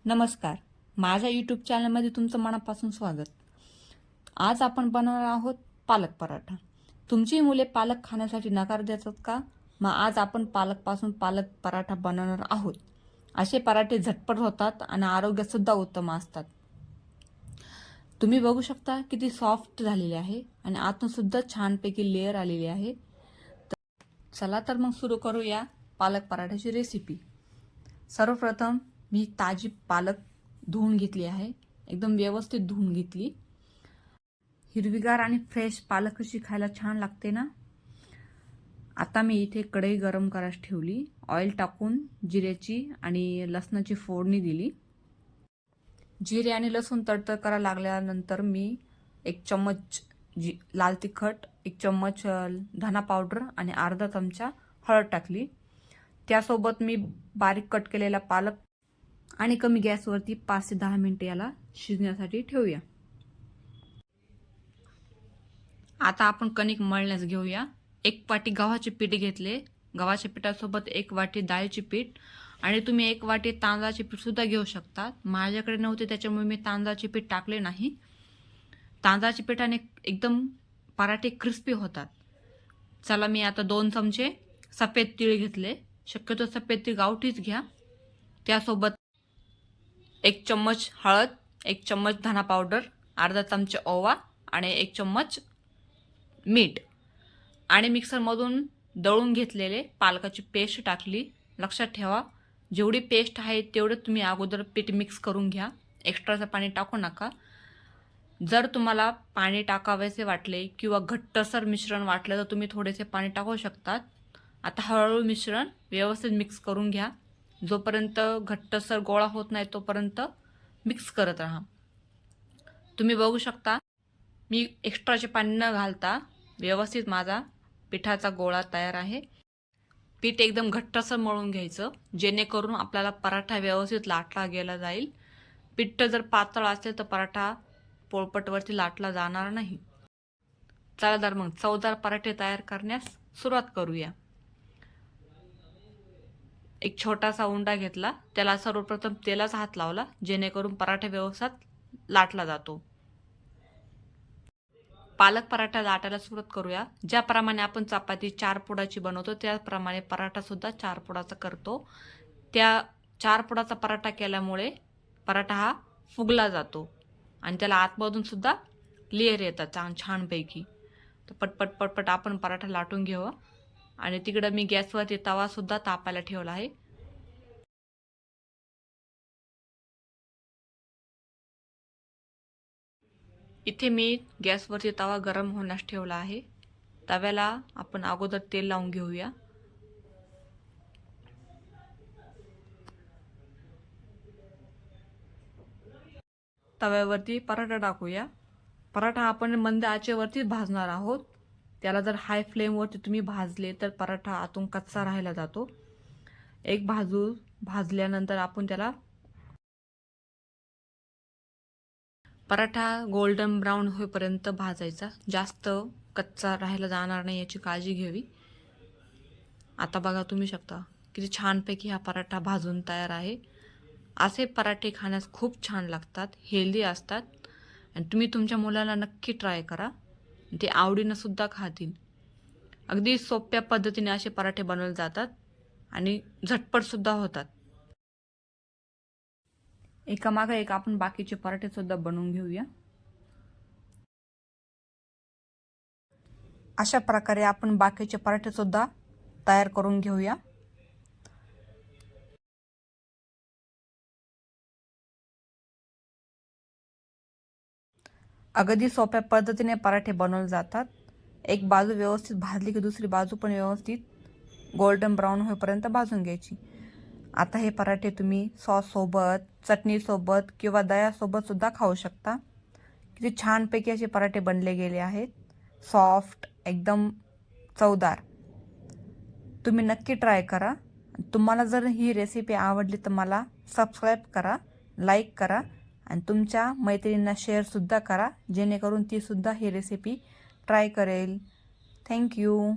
नमस्कार, माझ्या यूट्यूब चॅनलमध्ये तुमचं मनापासून स्वागत। आज आपण बनवणार आहोत पालक पराठा। तुमची मुले पालक खाण्यासाठी नकार देतात का? मग आज आपण पालकपासून पालक पराठा बनवणार आहोत। असे पराठे झटपट होतात आणि आरोग्यासुद्धा उत्तम असतात। तुम्ही बघू शकता किती सॉफ्ट झालेले आहे आणि आतून सुद्धा छानपैकी लेयर आलेली आहे। चला तर मग सुरू करूया पालक पराठ्याची रेसिपी। सर्वप्रथम मी ताजी पालक धुवून घेतली आहे, एकदम व्यवस्थित धुवून घेतली। हिरवीगार आणि फ्रेश पालक कशी खायला छान लागते ना। आता मी इथे कढई गरम करायला ठेवली, ऑइल टाकून जिऱ्याची आणि लसणाची फोडणी दिली। जिरे आणि लसूण तडतड करायला लागल्यानंतर मी 1 चम्मच लाल तिखट, 1 चम्मच धना पावडर आणि अर्धा चमचा हळद टाकली। त्यासोबत मी बारीक कट केलेला पालक आणि कमी गॅसवरती 5 ते 10 मिनिटे याला शिजण्यासाठी ठेवूया। आता आपण कणिक मळण्यास घेऊया। 1 वाटी गव्हाचे पीठ घेतले, गव्हाच्या पिठासोबत 1 वाटी डाळीचे पीठ आणि तुम्ही 1 वाटी तांदळाचे पीठ सुद्धा घेऊ शकता। माझ्याकडे नव्हते त्याच्यामुळे मी तांदळाचे पीठ टाकले नाही। तांदळाच्या पिठाने एकदम पराठे क्रिस्पी होतात। चला मी आता 2 चमचे सफेद तीळ घेतले, शक्यतो सफेद तीळ गावठीच घ्या। त्यासोबत 1 चम्मच हळद, 1 चम्मच धना पावडर, अर्धा चमचा ओवा आणि 1 चम्मच मीठ आणि मिक्सरमधून दळून घेतलेले पालकाची पेस्ट टाकली। लक्षात ठेवा, जेवढी पेस्ट आहे तेवढं तुम्ही अगोदर पीठ मिक्स करून घ्या, एक्स्ट्राचं पाणी टाकू नका। जर तुम्हाला पाणी टाकावेसे वाटले किंवा घट्टसर मिश्रण वाटलं तर तुम्ही थोडेसे पाणी टाकू शकतात। आता हळूहळू मिश्रण व्यवस्थित मिक्स करून घ्या। जोपर्यंत घट्टसर गोळा होत नाही तोपर्यंत मिक्स करत राहा। तुम्ही बघू शकता मी एक्स्ट्राचे पाणी न घालता व्यवस्थित माझा पिठाचा गोळा तयार आहे। पीठ एकदम घट्टसर मळून घ्यायचं, जेणेकरून आपल्याला पराठा व्यवस्थित लाटला गेला जाईल। पिठ जर पातळ असेल तर पराठा पोळपाटवरती लाटला जाणार नाही। चला तर मग चवदार पराठे तयार करण्यास सुरुवात करूया। एक छोटासा उंडा घेतला, त्याला सर्वप्रथम तेलाचा हात लावला, जेणेकरून पराठा व्यवस्थित लाटला जातो। पालक पराठा लाटायला सुरुवात करूया। ज्याप्रमाणे आपण चपाती 4 पुडाची बनवतो त्याप्रमाणे पराठा सुद्धा 4 पुडाचा करतो। त्या 4 पुडाचा पराठा केल्यामुळे पराठा हा फुगला जातो आणि त्याला आतमधून सुद्धा लेयर येतात छानपैकी। तर पटपट पटपट आपण पराठा लाटून घेऊ आणि तिकडे मी गॅसवरती तवा सुद्धा तापायला ठेवला आहे। इथे मी गॅसवरती तवा गरम होण्यास ठेवला आहे। तव्याला आपण अगोदर तेल लावून घेऊया। तव्यावरती पराठा टाकूया। पराठा आपण मंद आचेवरती भाजणार आहोत। त्याला जर हाय फ्लेमवरती तुम्ही भाजले तर पराठा आतून कच्चा राहिला जातो। एक बाजू भाजल्यानंतर आपण त्याला पराठा गोल्डन ब्राउन होईपर्यंत भाजायचा, जास्त कच्चा राहायला जाणार नाही याची काळजी घ्यावी। आता बघा तुम्ही शकता किती छानपैकी हा पराठा भाजून तयार आहे। असे पराठे खाण्यास खूप छान लागतात, हेल्दी असतात आणि तुम्ही तुमच्या मुलाला नक्की ट्राय करा, ते आवडीनं सुद्धा खातील। अगदी सोप्या पद्धतीने असे पराठे बनवले जातात आणि झटपट सुद्धा होतात। एकामागे एक आपण बाकीचे पराठे सुद्धा बनवून घेऊया। अशा प्रकारे आपण बाकीचे पराठे सुद्धा तयार करून घेऊया। अगदी सोप्या पद्धतीने पराठे बनवले जातात। एक बाजू व्यवस्थित भाजली की दुसरी बाजू पण व्यवस्थित गोल्डन ब्राउन होईपर्यंत भाजून घ्यायची। आता हे पराठे तुम्ही सॉस सोबत, चटणी सोबत किंवा दह्यासोबत सुद्धा खाऊ शकता। किती छानपैकी असे पराठे बनले गेले आहेत, सॉफ्ट, एकदम चवदार। तुम्ही नक्की ट्राय करा। तुम्हाला जर ही रेसिपी आवडली तर मला सबस्क्राईब करा, लाईक करा आणि तुमच्या मैत्रिणींना शेअर सुद्धा करा, जेणेकरून ती सुद्धा ही रेसिपी ट्राय करेल। थँक्यू।